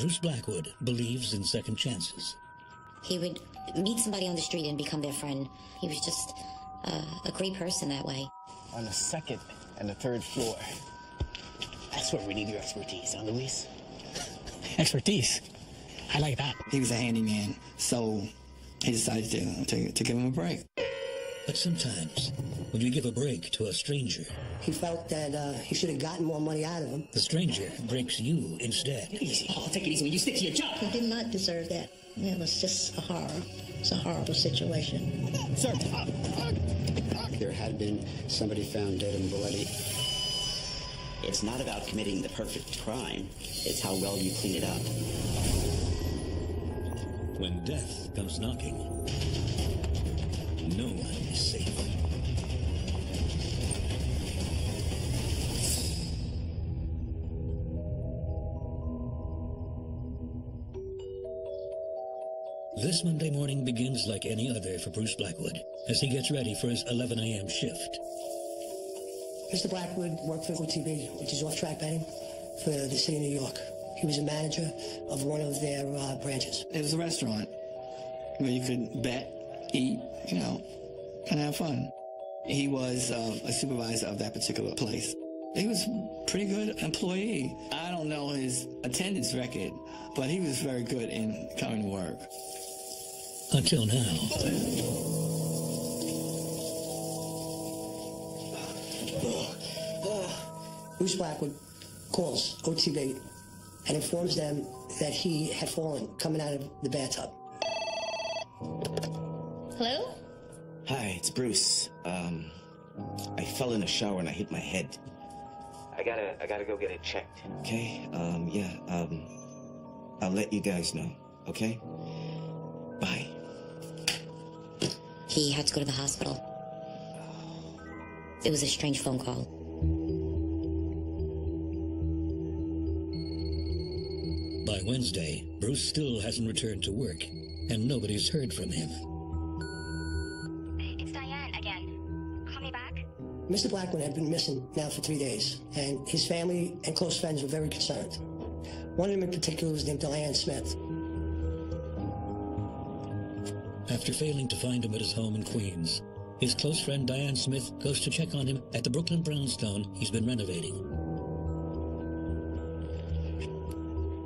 Bruce Blackwood believes in second chances. He would meet somebody on the street and become their friend. He was just a great person that way. On the second and the third floor. That's where we need your expertise, huh, Luis? Expertise? I like that. He was a handyman, so he decided to give him a break. But sometimes, when you give a break to a stranger, he felt that he should have gotten more money out of him. The stranger breaks you instead. Easy, Paul. Take it easy when you stick to your job. He did not deserve that. It was just a horror. It's a horrible situation. Sir, there had been somebody found dead and bloody. It's not about committing the perfect crime. It's how well you clean it up. When death comes knocking, no one is safe. This Monday morning begins like any other for Bruce Blackwood as he gets ready for his 11 a.m. shift. Mr. Blackwood worked for OTB, which is off-track betting, for the city of New York. He was a manager of one of their branches. It was a restaurant where you could bet, eat, and have fun. He was a supervisor of that particular place. He was a pretty good employee. I don't know his attendance record, but he was very good in coming to work. Until now. Bruce Blackwood calls OTB and informs them that he had fallen coming out of the bathtub. Hello? Hi, it's Bruce. I fell in the shower and I hit my head. I gotta go get it checked. Okay? I'll let you guys know, okay? Bye. He had to go to the hospital. It was a strange phone call. By Wednesday, Bruce still hasn't returned to work, and nobody's heard from him. It's Diane again. Call me back? Mr. Blackwood had been missing now for 3 days, and his family and close friends were very concerned. One of them in particular was named Diane Smith. After failing to find him at his home in Queens, his close friend Diane Smith goes to check on him at the Brooklyn brownstone he's been renovating.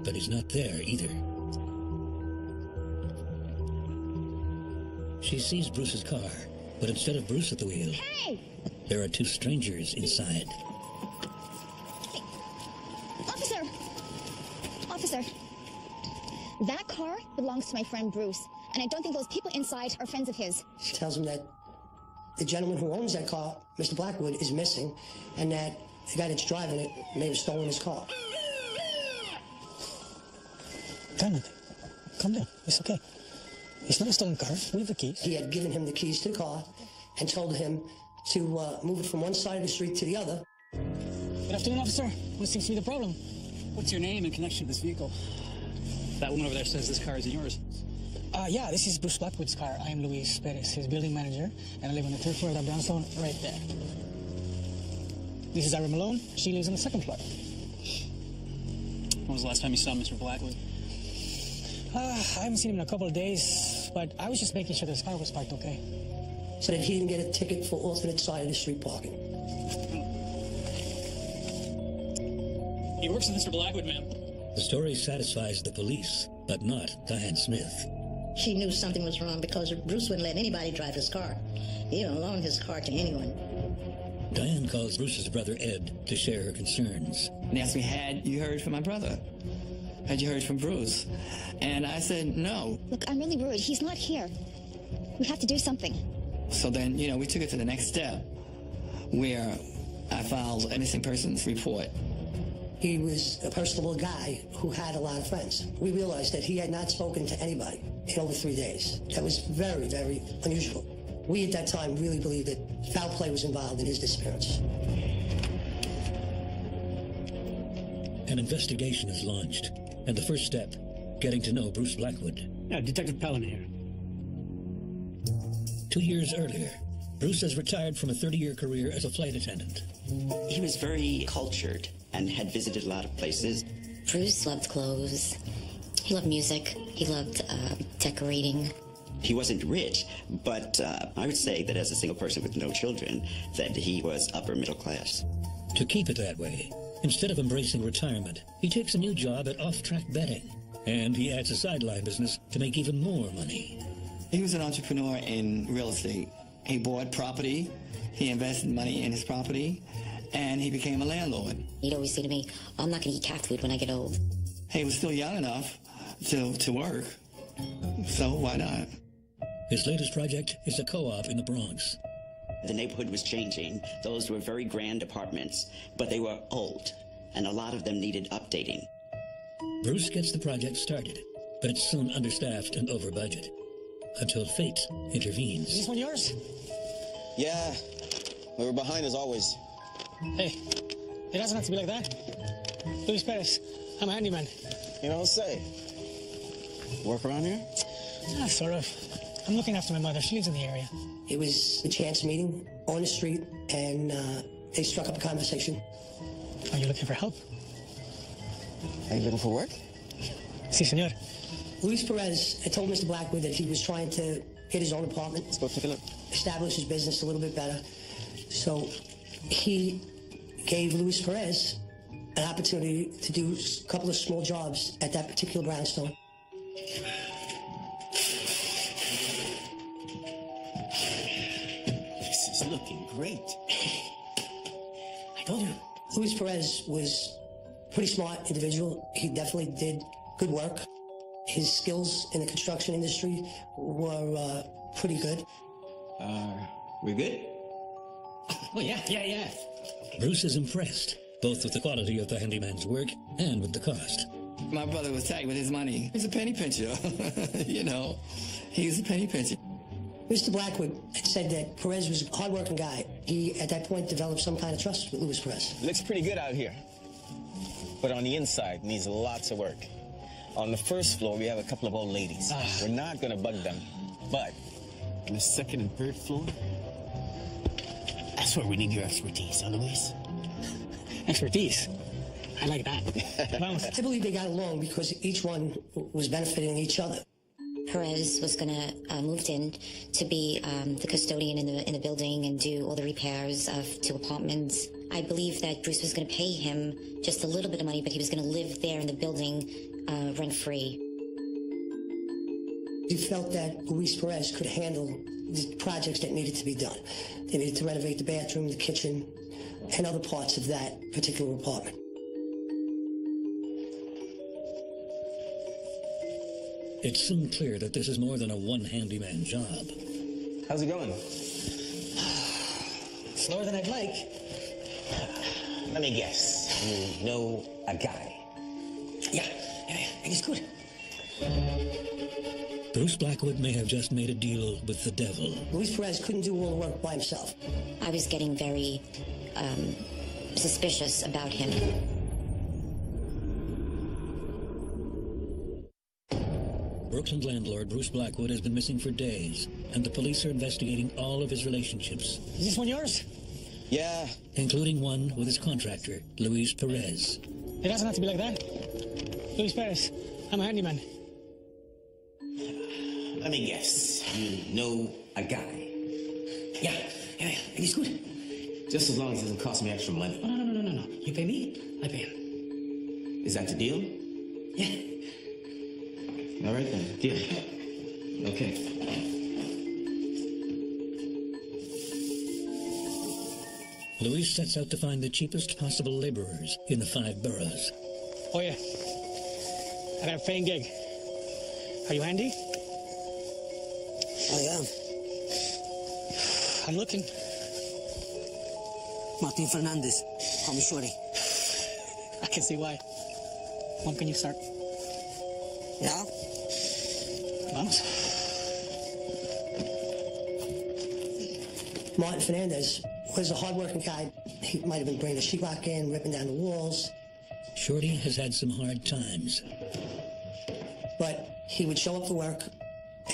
But he's not there either. She sees Bruce's car, but instead of Bruce at the wheel, there are two strangers inside. Officer! Officer, that car belongs to my friend Bruce, and I don't think those people inside are friends of his. She tells him that the gentleman who owns that car, Mr. Blackwood, is missing, and that the guy that's driving it may have stolen his car. Calm down. It's okay. It's not a stolen car. We have the keys. He had given him the keys to the car and told him to move it from one side of the street to the other. Good afternoon, officer. What seems to be the problem? What's your name in connection to this vehicle? That woman over there says this car isn't yours. Yeah, this is Bruce Blackwood's car. I am Luis Perez, his building manager, and I live on the 3rd floor of that brownstone right there. This is Ira Malone. She lives on the 2nd floor. When was the last time you saw Mr. Blackwood? I haven't seen him in a couple of days, but I was just making sure that his car was parked okay. So that he didn't get a ticket for alternate side of the street parking. He works with Mr. Blackwood, ma'am. The story satisfies the police, but not Diane Smith. She knew something was wrong because Bruce wouldn't let anybody drive his car. He didn't loan his car to anyone. Diane calls Bruce's brother Ed to share her concerns. And they asked me, had you heard from my brother? Had you heard from Bruce? And I said, no. Look, I'm really worried. He's not here. We have to do something. So then, we took it to the next step, where I filed a missing persons report. He was a personable guy who had a lot of friends. We realized that he had not spoken to anybody in over 3 days. That was very, very unusual. We at that time really believed that foul play was involved in his disappearance. An investigation is launched, and the first step, getting to know Bruce Blackwood. Detective Pellin here. 2 years earlier, Bruce has retired from a 30-year career as a flight attendant. He was very cultured and had visited a lot of places. Bruce loved clothes. He loved music. He loved decorating. He wasn't rich, but I would say that as a single person with no children, that he was upper middle class. To keep it that way, instead of embracing retirement, he takes a new job at off-track betting. And he adds a sideline business to make even more money. He was an entrepreneur in real estate. He bought property, he invested money in his property, and he became a landlord. He'd always say to me, I'm not going to eat cat food when I get old. He was still young enough to work, so why not? His latest project is a co-op in the Bronx. The neighborhood was changing. Those were very grand apartments, but they were old, and a lot of them needed updating. Bruce gets the project started, but it's soon understaffed and over budget. Until fate intervenes. Is this one yours? Yeah, we were behind as always. Hey, it doesn't have to be like that. Luis Perez, I'm a handyman. You don't say. Work around here? Sort of. I'm looking after my mother. She lives in the area. It was a chance meeting on the street, and they struck up a conversation. Are you looking for help? Are you looking for work? Si, senor. Luis Perez had told Mr. Blackwood that he was trying to get his own apartment. Let's go take a look. Establish his business a little bit better. So he gave Luis Perez an opportunity to do a couple of small jobs at that particular brownstone. This is looking great. I told you. Luis Perez was a pretty smart individual. He definitely did good work. His skills in the construction industry were pretty good. We good? Oh, yeah. Bruce is impressed, both with the quality of the handyman's work and with the cost. My brother was tight with his money. He's a penny pincher. You know, he's a penny pincher. Mr. Blackwood had said that Perez was a hard-working guy. He, at that point, developed some kind of trust with Luis Perez. Looks pretty good out here. But on the inside, needs lots of work. On the first floor, we have a couple of old ladies. We're not going to bug them. But on the second and third floor, that's where we need your expertise, huh, Luis? Expertise? I like that. I believe they got along because each one was benefiting each other. Perez was going to moved in to be the custodian in the building and do all the repairs of 2 apartments. I believe that Bruce was going to pay him just a little bit of money, but he was going to live there in the building rent-free. He felt that Luis Perez could handle the projects that needed to be done. They needed to renovate the bathroom, the kitchen, and other parts of that particular apartment. It's soon clear that this is more than a one-handyman job. How's it going? Slower than I'd like. Let me guess. You know a guy. Yeah, and he's good. Bruce Blackwood may have just made a deal with the devil. Luis Perez couldn't do all the work by himself. I was getting very suspicious about him. Brooklyn landlord Bruce Blackwood has been missing for days, and the police are investigating all of his relationships. Is this one yours? Yeah. Including one with his contractor, Luis Perez. It doesn't have to be like that. Luis Perez, I'm a handyman. Let me guess. You know a guy. Yeah, and he's good. Just as long as it doesn't cost me extra money. Oh, no. You pay me, I pay him. Is that the deal? Yeah. All right then, deal. Okay. Luis sets out to find the cheapest possible laborers in the 5 boroughs. Oh, yeah. I got a paying gig. Are you handy? I am. I'm looking. Martin Fernandez. Call me Shorty. I can see why. When can you start? Now? Vamos. Martin Fernandez was a hard-working guy. He might have been bringing the sheetrock in, ripping down the walls. Shorty has had some hard times. But he would show up for work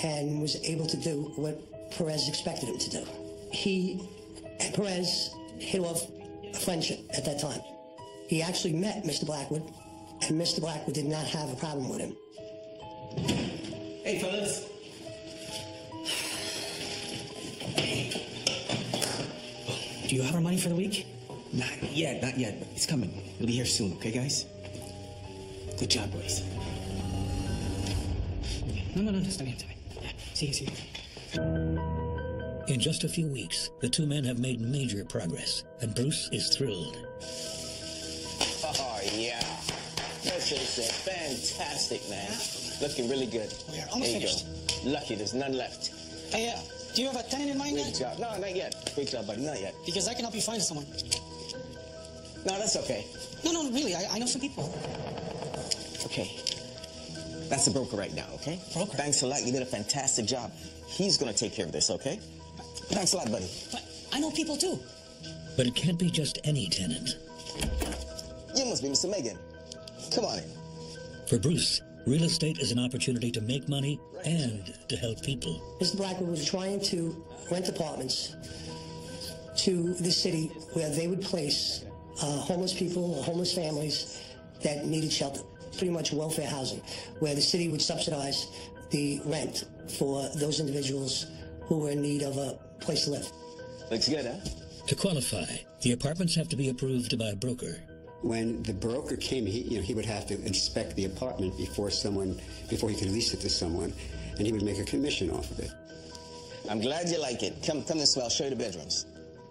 and was able to do what Perez expected him to do. He and Perez hit off a friendship at that time. He actually met Mr. Blackwood, and Mr. Blackwood did not have a problem with him. Hey, fellas. Do you have our money for the week? Not yet, but it's coming. It'll be here soon, okay, guys? Good job, boys. No, está bien. Yeah, sigue. In just a few weeks, the two men have made major progress, and Bruce is thrilled. Oh, yeah. That's just fantastic, man. Looking really good. We are almost finished. Go. Lucky there's none left. Hey, do you have a tenant in mind Great yet? job. No, not yet. Great job, buddy. Not yet. Because I can help you find someone. No, that's okay. No, really, I know some people. Okay. That's the broker right now, okay? Broker? Thanks a lot. You did a fantastic job. He's gonna take care of this, okay? Thanks a lot, buddy. But I know people too. But it can't be just any tenant. You must be Mr. Megan. Come on in. For Bruce, real estate is an opportunity to make money and to help people. Mr. Blackwood was trying to rent apartments to the city where they would place homeless people or homeless families that needed shelter, pretty much welfare housing, where the city would subsidize the rent for those individuals who were in need of a place to live. Looks good, huh? To qualify, the apartments have to be approved by a broker. When the broker came, he would have to inspect the apartment before he could lease it to someone, and he would make a commission off of it. I'm glad you like it. Come this way. I'll show you the bedrooms.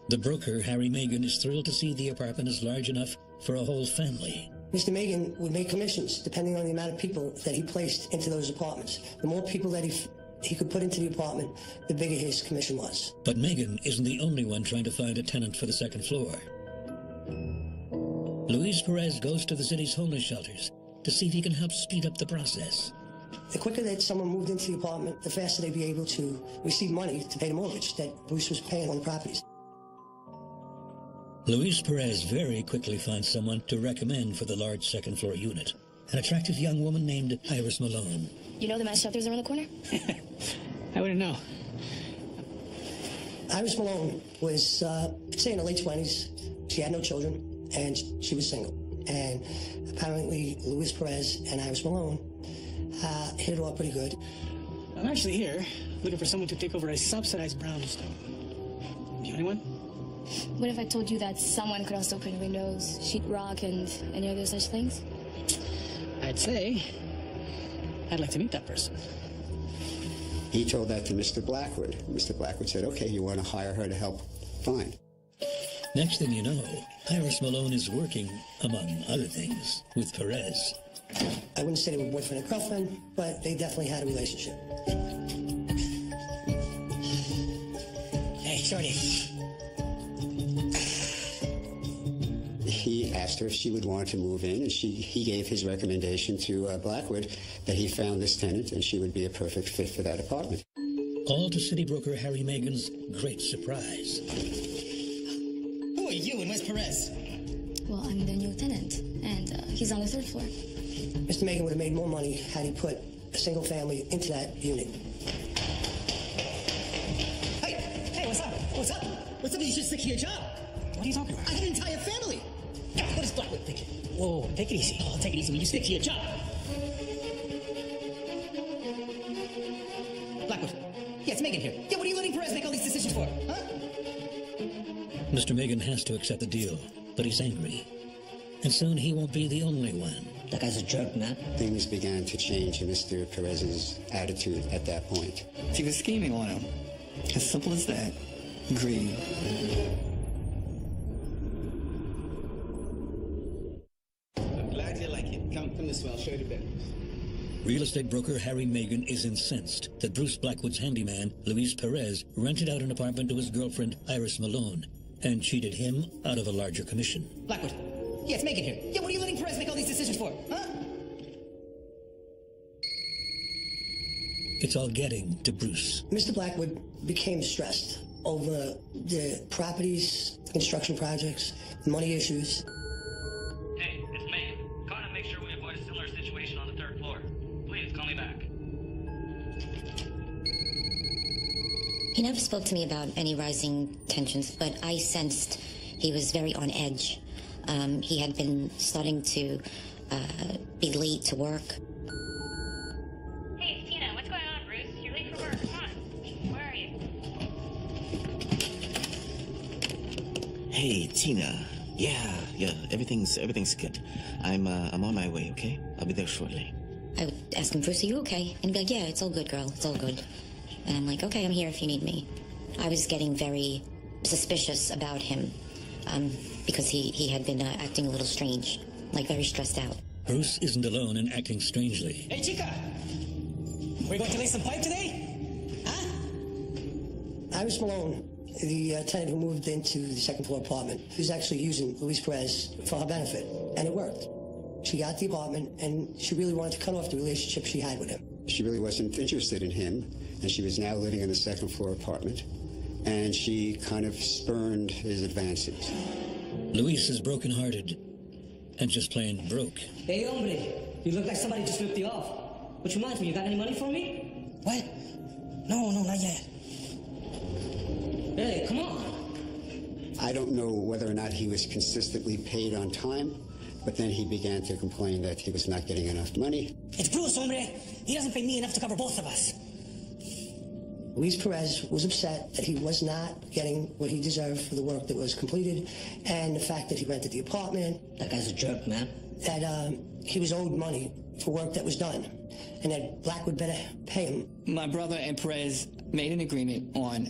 The broker, Harry Megan, is thrilled to see the apartment is large enough for a whole family. Mr. Megan would make commissions depending on the amount of people that he placed into those apartments. The more people that he could put into the apartment, the bigger his commission was. But Megan isn't the only one trying to find a tenant for the second floor. Luis Perez goes to the city's homeless shelters to see if he can help speed up the process. The quicker that someone moved into the apartment, the faster they'd be able to receive money to pay the mortgage that Bruce was paying on the properties. Luis Perez very quickly finds someone to recommend for the large second-floor unit, an attractive young woman named Iris Malone. You know the mass shelters around the corner? I wouldn't know. Iris Malone was, say, in her late 20s. She had no children, and she was single. And apparently, Luis Perez and Iris Malone hit it off pretty good. I'm actually here looking for someone to take over a subsidized brownstone. Do you know anyone? What if I told you that someone could also open windows, sheet rock, and any other such things? I'd say I'd like to meet that person. He told that to Mr. Blackwood. Mr. Blackwood said, okay, you want to hire her to help find. Next thing you know, Iris Malone is working, among other things, with Perez. I wouldn't say they were boyfriend and girlfriend, but they definitely had a relationship. Hey, Shorty. He asked her if she would want to move in, and he gave his recommendation to Blackwood that he found this tenant and she would be a perfect fit for that apartment. All to city broker Harry Megan's great surprise. Who are you and where's Perez? Well, I'm the new tenant, and he's on the third floor. Mr. Megan would have made more money had he put a single family into that unit. Hey, what's up? What's up? What's up? You should stick to your job. What are you talking about? I have an entire family. What is Blackwood thinking? Whoa, take it easy. Oh, take it easy when you stick to your job. Blackwood. Yeah, it's Megan here. Yeah, what are you letting Perez make all these decisions for? Huh? Mr. Megan has to accept the deal, but he's angry. And soon he won't be the only one. That guy's a jerk, man. Things began to change in Mr. Perez's attitude at that point. She was scheming on him. As simple as that. Greed. I'm glad you like it. Come this way. I'll show you the bedrooms. Real estate broker Harry Megan is incensed that Bruce Blackwood's handyman, Luis Perez, rented out an apartment to his girlfriend, Iris Malone, and cheated him out of a larger commission. Blackwood. Yeah, it's Megan here. Yeah, what are you letting Perez make all these decisions for? Huh? It's all getting to Bruce. Mr. Blackwood became stressed over the properties, construction projects, money issues. Hey, it's Megan. Call and make sure we avoid a similar situation on the third floor. Please, call me back. He never spoke to me about any rising tensions, but I sensed he was very on edge. He had been starting to be late to work. Hey, Tina. Yeah, everything's good. I'm on my way, okay? I'll be there shortly. I would ask him, Bruce, are you okay? And he'd be like, yeah, it's all good, girl. It's all good. And I'm like, okay, I'm here if you need me. I was getting very suspicious about him because he had been acting a little strange, like very stressed out. Bruce isn't alone in acting strangely. Hey, Chica! We're going to lay some pipe today? Huh? Iris Malone, the tenant who moved into the second floor apartment, was actually using Luis Perez for her benefit, and it worked. She got the apartment, and she really wanted to cut off the relationship she had with him. She really wasn't interested in him, and she was now living in the second floor apartment, and she kind of spurned his advances. Luis is brokenhearted and just plain broke. Hey, hombre, you look like somebody just ripped you off. Which reminds me, you got any money for me? What? No, not yet. Hey, come on. I don't know whether or not he was consistently paid on time, but then he began to complain that he was not getting enough money. It's Bruce, hombre. He doesn't pay me enough to cover both of us. Luis Perez was upset that he was not getting what he deserved for the work that was completed, and the fact that he rented the apartment. That guy's a jerk, man. That he was owed money for work that was done, and that Blackwood better pay him. My brother and Perez made an agreement on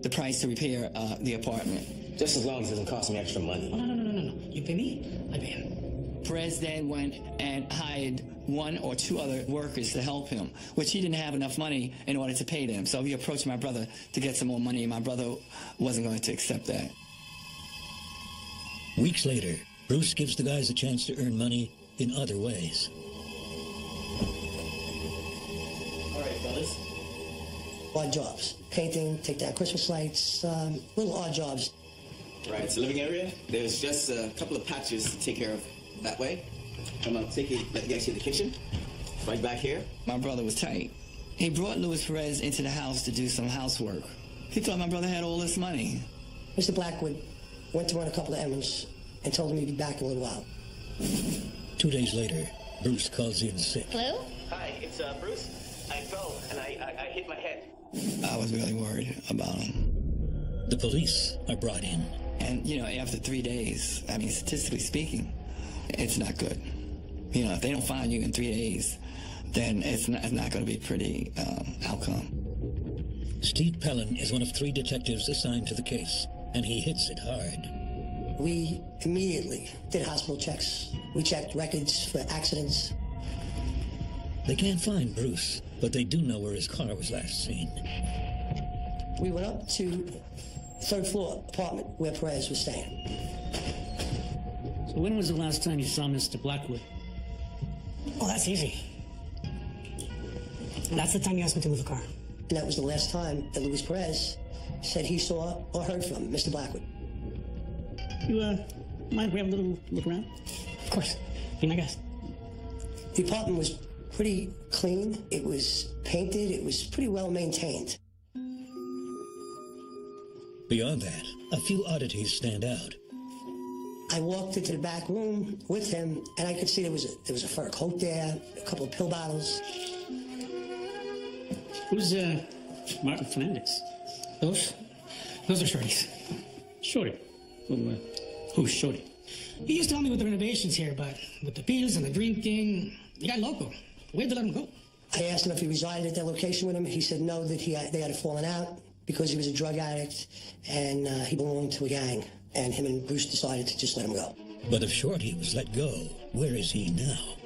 the price to repair the apartment. Just as long as it doesn't cost me extra money. Oh, no. You pay me, I pay him. Perez then went and hired one or two other workers to help him, which he didn't have enough money in order to pay them. So he approached my brother to get some more money, and my brother wasn't going to accept that. Weeks later, Bruce gives the guys a chance to earn money in other ways. All right, fellas. Odd jobs. Painting, take down Christmas lights, little odd jobs. Right, it's a living area. There's just a couple of patches to take care of that way. I'm gonna take you, let you guys see the kitchen. Right back here. My brother was tight. He brought Luis Perez into the house to do some housework. He thought my brother had all this money. Mr. Blackwood went to run a couple of errands and told him he'd be back in a little while. 2 days later, Bruce calls in sick. Hello? Hi, it's Bruce. I fell and I hit my head. I was really worried about him. The police are brought in. And, after 3 days, I mean, statistically speaking, it's not good. If they don't find you in 3 days, then it's not going to be a pretty outcome. Steve Pellin is one of 3 detectives assigned to the case, and he hits it hard. We immediately did hospital checks. We checked records for accidents. They can't find Bruce, but they do know where his car was last seen. We went up to third floor apartment where Perez was staying. So when was the last time you saw Mr. Blackwood? Oh, that's easy. That's the time you asked me to move the car. And that was the last time that Luis Perez said he saw or heard from Mr. Blackwood. You, mind if we have a little look around? Of course. Be my guest. The apartment was pretty clean. It was painted. It was pretty well maintained. Beyond that, a few oddities stand out. I walked into the back room with him, and I could see there was a fur coat there, a couple of pill bottles. Who's, Martin Fernandez? Those are Shorty's. Shorty. Who's Shorty? He used to help me with the renovations here, but with the pills and the drinking, he got local. We had to let him go. I asked him if he resided at that location with him. He said no, that they had fallen out because he was a drug addict and he belonged to a gang. And him and Bruce decided to just let him go. But if Shorty was let go, where is he now?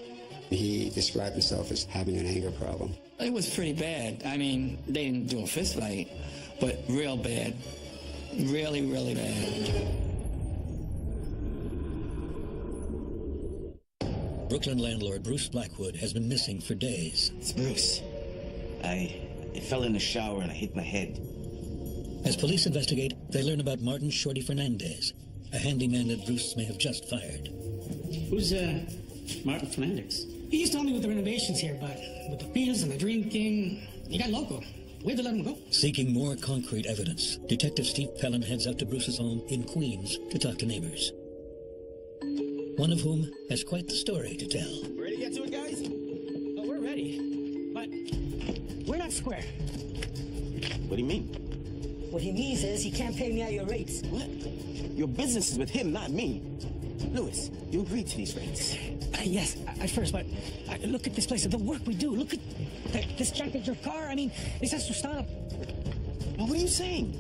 He described himself as having an anger problem. It was pretty bad. I mean, they didn't do a fist fight, but real bad. Really, really bad. Brooklyn landlord Bruce Blackwood has been missing for days. It's Bruce. I fell in the shower and I hit my head. As police investigate, they learn about Martin Shorty Fernandez, a handyman that Bruce may have just fired. Who's, Martin Fernandez? He used to help me with the renovations here, but with the pills and the drinking, he got local. We had to let him go. Seeking more concrete evidence, Detective Steve Pellin heads out to Bruce's home in Queens to talk to neighbors. One of whom has quite the story to tell. Ready to get to it, guys? Oh, we're ready, but we're not square. What do you mean? What he means is he can't pay me at your rates. What? Your business is with him, not me. Louis, you agreed to these rates. Yes, at first, but look at this place, the work we do. Look at this junk in your car. I mean, this has to stop. Well, what are you saying?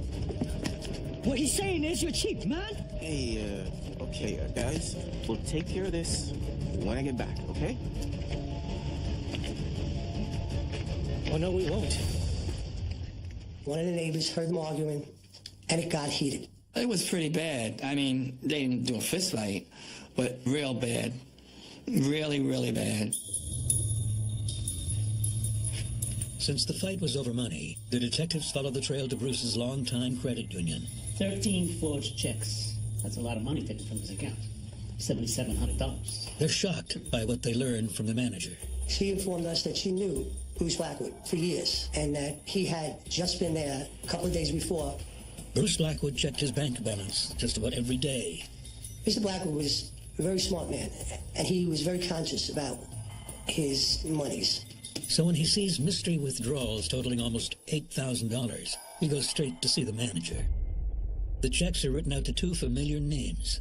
What he's saying is you're cheap, man. Hey, okay, guys, we'll take care of this when I get back, okay? Oh, no, we won't. One of the neighbors heard them arguing, and it got heated. It was pretty bad. I mean, they didn't do a fist fight, but real bad. Really, really bad. Since the fight was over money, the detectives followed the trail to Bruce's longtime credit union. 13 forged checks. That's a lot of money taken from his account. $7,700. They're shocked by what they learned from the manager. She informed us that she knew Bruce Blackwood for years, and that he had just been there a couple of days before. Bruce Blackwood checked his bank balance just about every day. Mr. Blackwood was a very smart man, and he was very conscious about his monies. So when he sees mystery withdrawals totaling almost $8,000, he goes straight to see the manager. The checks are written out to two familiar names.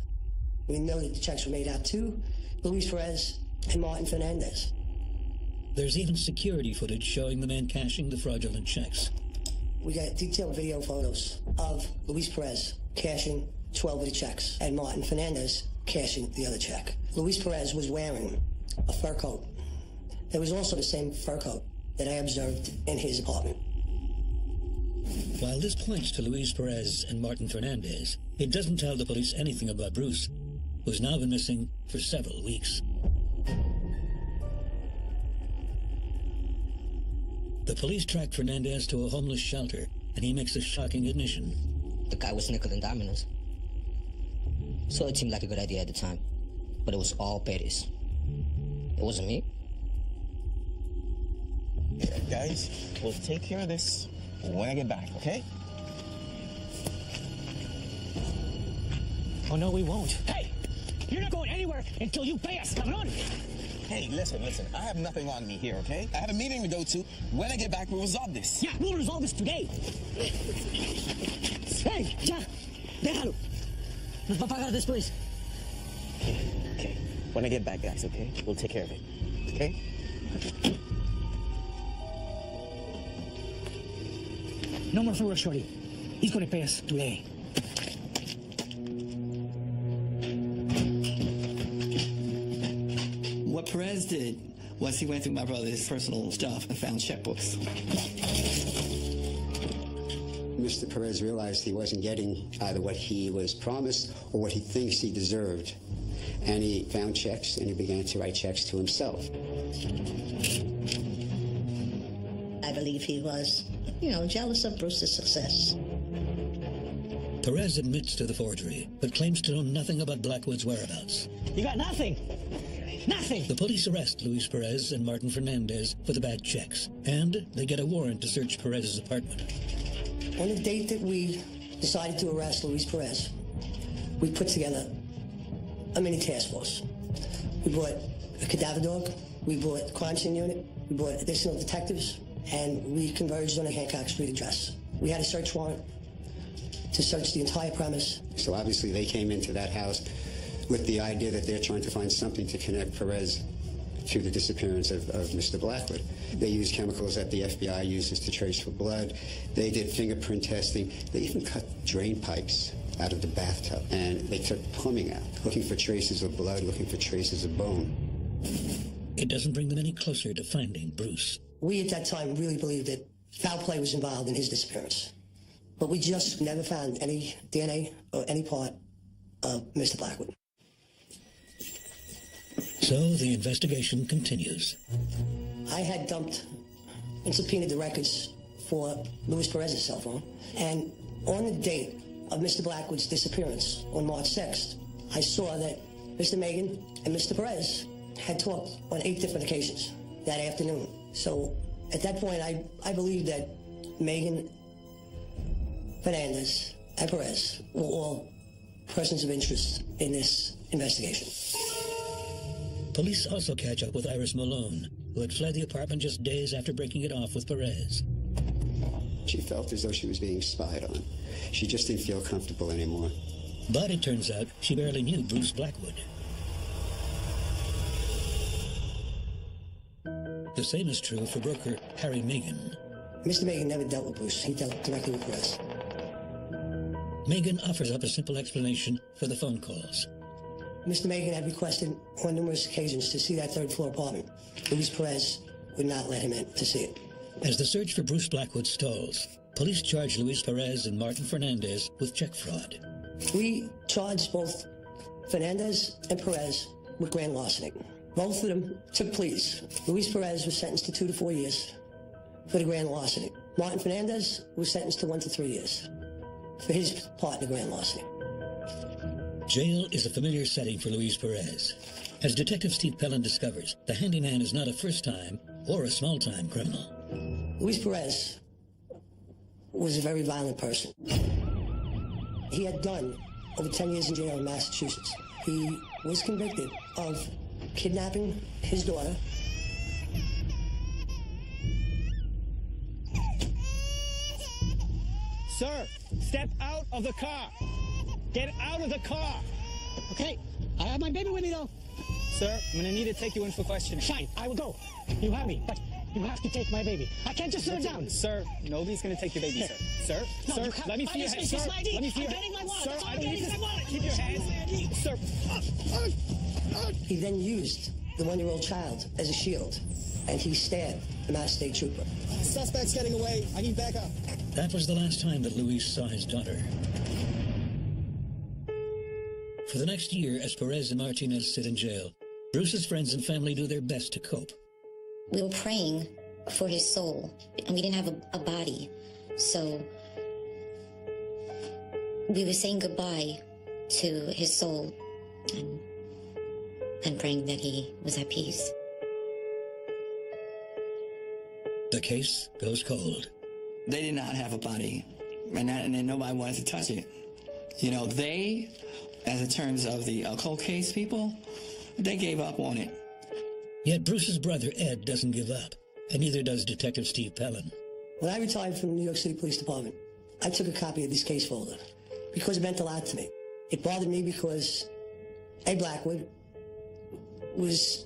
We know that the checks were made out to Luis Perez and Martin Fernandez. There's even security footage showing the man cashing the fraudulent checks. We got detailed video photos of Luis Perez cashing 12 of the checks and Martin Fernandez cashing the other check. Luis Perez was wearing a fur coat. It was also the same fur coat that I observed in his apartment. While this points to Luis Perez and Martin Fernandez, it doesn't tell the police anything about Bruce, who's now been missing for several weeks. The police track Fernandez to a homeless shelter, and he makes a shocking admission. The guy was nickel and diming us. So it seemed like a good idea at the time, but it was all Perez. It wasn't me. Yeah, guys, we'll take care of this when I get back, okay? Oh, no, we won't. Hey, you're not going anywhere until you pay us, cabron. Hey, listen. I have nothing on me here, okay? I have a meeting to go to. When I get back, we'll resolve this. Yeah, we'll resolve this today. Hey, ya, déjalo. Nos va a pagar después. Okay. When I get back, guys, okay? We'll take care of it, okay? No more foolish, Shorty. He's going to pay us today. What Perez did was he went through my brother's personal stuff and found checkbooks. Mr. Perez realized he wasn't getting either what he was promised or what he thinks he deserved. And he found checks, and he began to write checks to himself. I believe he was, jealous of Bruce's success. Perez admits to the forgery, but claims to know nothing about Blackwood's whereabouts. You got nothing. Nothing. The police arrest Luis Perez and Martin Fernandez for the bad checks, and they get a warrant to search Perez's apartment. On the date that we decided to arrest Luis Perez, we put together a mini task force. We brought a cadaver dog, we brought a crime scene unit, we brought additional detectives, and we converged on a Hancock Street address. We had a search warrant to search the entire premise. So obviously they came into that house with the idea that they're trying to find something to connect Perez to the disappearance of Mr. Blackwood. They used chemicals that the FBI uses to trace for blood. They did fingerprint testing. They even cut drain pipes out of the bathtub, and they took plumbing out, looking for traces of blood, looking for traces of bone. It doesn't bring them any closer to finding Bruce. We at that time really believed that foul play was involved in his disappearance. But we just never found any DNA or any part of Mr. Blackwood. So the investigation continues. I had dumped and subpoenaed the records for Luis Perez's cell phone. And on the date of Mr. Blackwood's disappearance on March 6th, I saw that Mr. Megan and Mr. Perez had talked on 8 different occasions that afternoon. So at that point, I believed that Megan, Fernandez, and Perez were all persons of interest in this investigation. Police also catch up with Iris Malone, who had fled the apartment just days after breaking it off with Perez. She felt as though she was being spied on. She just didn't feel comfortable anymore. But it turns out she barely knew Bruce Blackwood. The same is true for broker Harry Megan. Mr. Megan never dealt with Bruce. He dealt directly with Perez. Megan offers up a simple explanation for the phone calls. Mr. Megan had requested on numerous occasions to see that third-floor apartment. Luis Perez would not let him in to see it. As the search for Bruce Blackwood stalls, police charge Luis Perez and Martin Fernandez with check fraud. We charged both Fernandez and Perez with grand larceny. Both of them took pleas. Luis Perez was sentenced to 2 to 4 years for the grand larceny. Martin Fernandez was sentenced to 1 to 3 years for his part in the grand larceny. Jail is a familiar setting for Luis Perez. As Detective Steve Pellin discovers, the handyman is not a first-time or a small-time criminal. Luis Perez was a very violent person. He had done over 10 years in jail in Massachusetts. He was convicted of kidnapping his daughter. Sir, step out of the car. Get out of the car. Okay, I have my baby with me though. Sir, I'm gonna need to take you in for questioning. Fine, I will go. You have me, but you have to take my baby. I can't just sit her down. Sir, nobody's gonna take your baby, sir. Sir, No, sir, you have- let me see your hands. Sir, It's my ID. let me see your I'm getting my wallet. Sir, That's all I I'm don't need getting to. is my wallet. Keep your hands. Sir. He then used the 1-year-old child as a shield, and he stabbed the Mass State Trooper. Suspect's getting away. I need backup. That was the last time that Luis saw his daughter. For the next year, as Perez and Martinez sit in jail, Bruce's friends and family do their best to cope. We were praying for his soul, and we didn't have a body, so we were saying goodbye to his soul and praying that he was at peace. The case goes cold. They did not have a body, and then nobody wanted to touch it. You know, they, as in terms of the cold case people, they gave up on it. Yet Bruce's brother Ed doesn't give up, and neither does Detective Steve Pellin. When I retired from the New York City Police Department, I took a copy of this case folder because it meant a lot to me. It bothered me because Ed Blackwood was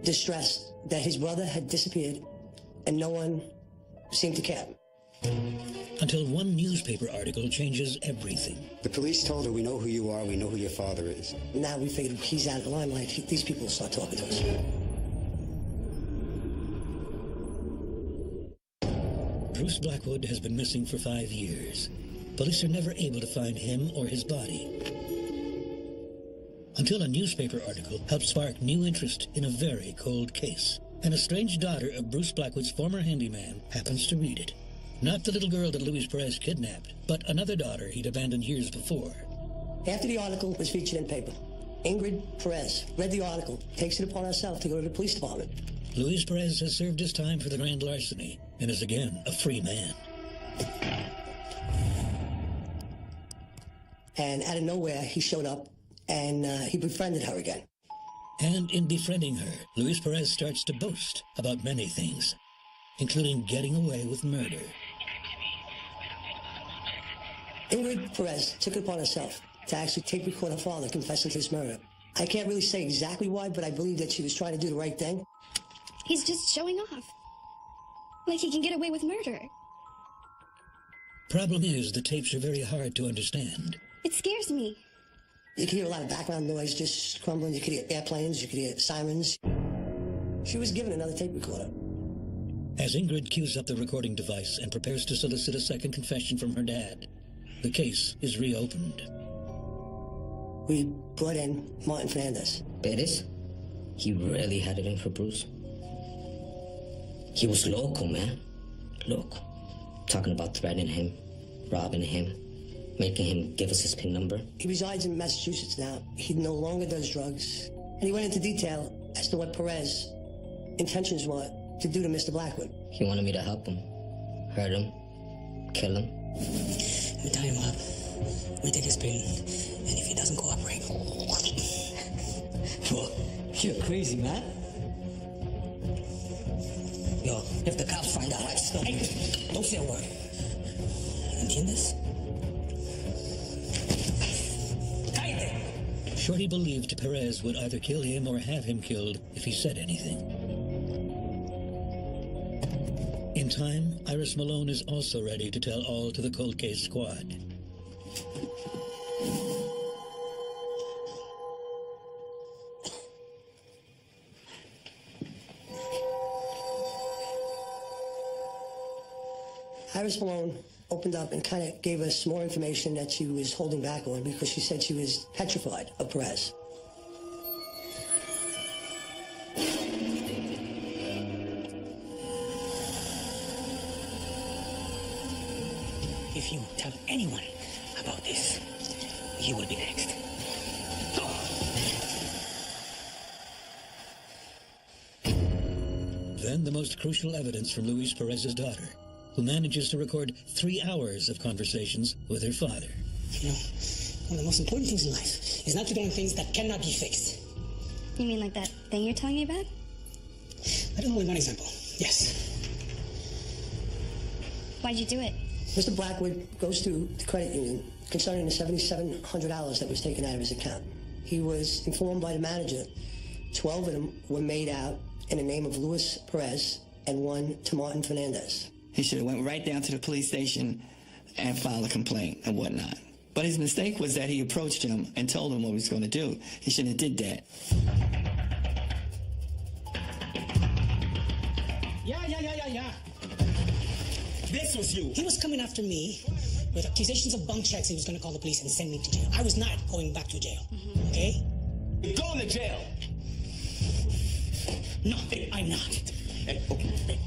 distressed that his brother had disappeared and no one seemed to care. Until one newspaper article changes everything. The police told her, we know who you are, we know who your father is. Now we figured he's out of the limelight. These people will start talking to us. Bruce Blackwood has been missing for 5 years. Police are never able to find him or his body. Until a newspaper article helped spark new interest in a very cold case. And a strange daughter of Bruce Blackwood's former handyman happens to read it. Not the little girl that Luis Perez kidnapped, but another daughter he'd abandoned years before. After the article was featured in paper, Ingrid Perez read the article, takes it upon herself to go to the police department. Luis Perez has served his time for the grand larceny and is again a free man. And out of nowhere, he showed up and he befriended her again. And in befriending her, Luis Perez starts to boast about many things, including getting away with murder. Ingrid Perez took it upon herself to actually take record her father confessing to this murder. I can't really say exactly why, but I believe that she was trying to do the right thing. He's just showing off. Like he can get away with murder. Problem is, the tapes are very hard to understand. It scares me. You could hear a lot of background noise just crumbling. You could hear airplanes. You could hear sirens. She was given another tape recorder. As Ingrid cues up the recording device and prepares to solicit a second confession from her dad, the case is reopened. We brought in Martin Fernandez. Perez? He really had it in for Bruce. He was loco, man. Look, talking about threatening him, robbing him, making him give us his PIN number. He resides in Massachusetts now. He no longer does drugs. And he went into detail as to what Perez's intentions were to do to Mr. Blackwood. He wanted me to help him, hurt him, kill him. We tie him up. We take his PIN. And if he doesn't cooperate... Well, you're crazy, man. Yo, if the cops find out, I just don't say a word. entiendes? Shorty believed Perez would either kill him or have him killed if he said anything. In time, Iris Malone is also ready to tell all to the cold case squad. Iris Malone opened up and kind of gave us more information that she was holding back on because she said she was petrified of Perez. If you tell anyone about this, you will be next. Go! Then the most crucial evidence from Luis Perez's daughter, who manages to record 3 hours of conversations with her father. You know, one of the most important things in life is not to get on things that cannot be fixed. You mean like that thing you're telling me about? I don't know one example. Yes. Why'd you do it? Mr. Blackwood goes to the credit union concerning the $7,700 that was taken out of his account. He was informed by the manager 12 of them were made out in the name of Luis Perez and one to Martin Fernandez. He should have went right down to the police station and filed a complaint and whatnot. But his mistake was that he approached him and told him what he was going to do. He shouldn't have did that. Yeah. This was you. He was coming after me with accusations of bunk checks. He was going to call the police and send me to jail. I was not going back to jail. Okay? You're going to jail. No, I'm not. Hey, okay.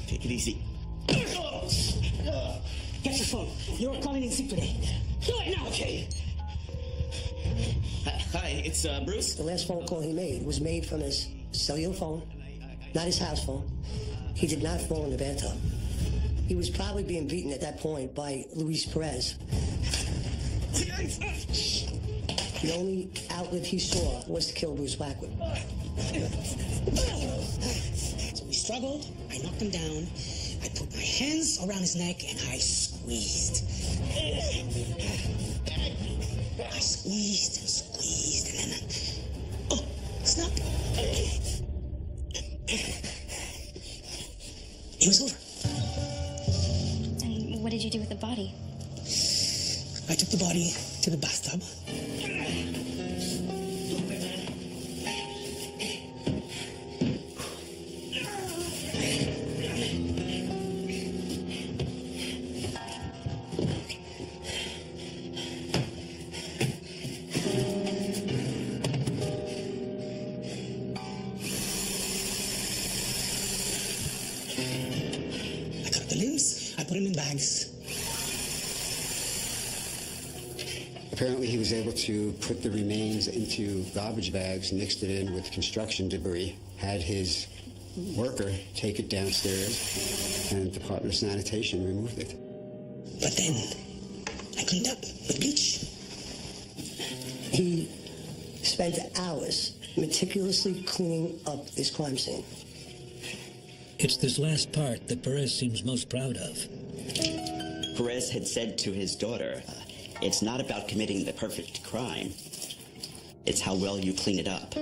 Take it easy. Get your phone. You're calling in sick today. Do it now. Okay. Hi, it's Bruce. The last phone call he made was made from his cellular phone, not his house phone. He did not fall in the bathtub. He was probably being beaten at that point by Luis Perez. The only outlet he saw was to kill Bruce Blackwood. So we struggled. I knocked him down. I put my hands around his neck and I squeezed. I squeezed and squeezed and then snap. It was over. And what did you do with the body? I took the body to the bathtub. I put him in bags. Apparently he was able to put the remains into garbage bags, mixed it in with construction debris, had his worker take it downstairs, and the Department of Sanitation removed it. But then I cleaned up with bleach. He spent hours meticulously cleaning up this crime scene. It's this last part that Perez seems most proud of. Perez had said to his daughter, it's not about committing the perfect crime. It's how well you clean it up.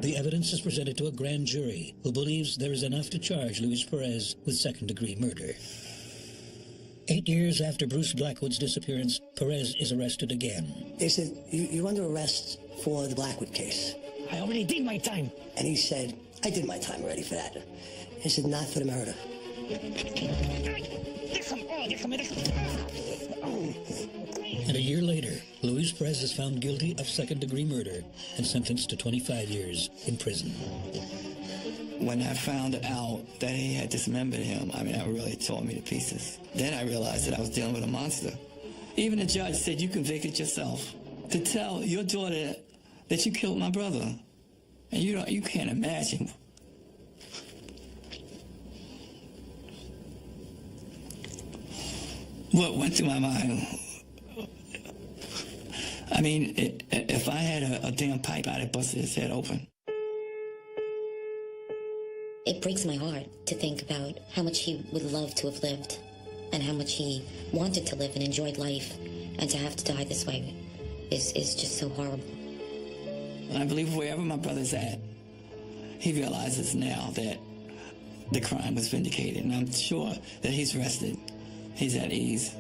The evidence is presented to a grand jury who believes there is enough to charge Luis Perez with second-degree murder. 8 years after Bruce Blackwood's disappearance, Perez is arrested again. They said, you're under arrest for the Blackwood case. I already did my time. And he said, I did my time already for that. He said, not for the murder. And a year later, Luis Perez is found guilty of second-degree murder and sentenced to 25 years in prison. When I found out that he had dismembered him, I mean, that really tore me to pieces. Then I realized that I was dealing with a monster. Even the judge said, you convicted yourself to tell your daughter that you killed my brother. And you can't imagine. What went through my mind? I mean, if I had a damn pipe, I'd have busted his head open. It breaks my heart to think about how much he would love to have lived and how much he wanted to live and enjoyed life, and to have to die this way is just so horrible. I believe wherever my brother's at, he realizes now that the crime was vindicated, and I'm sure that he's rested. He's at ease.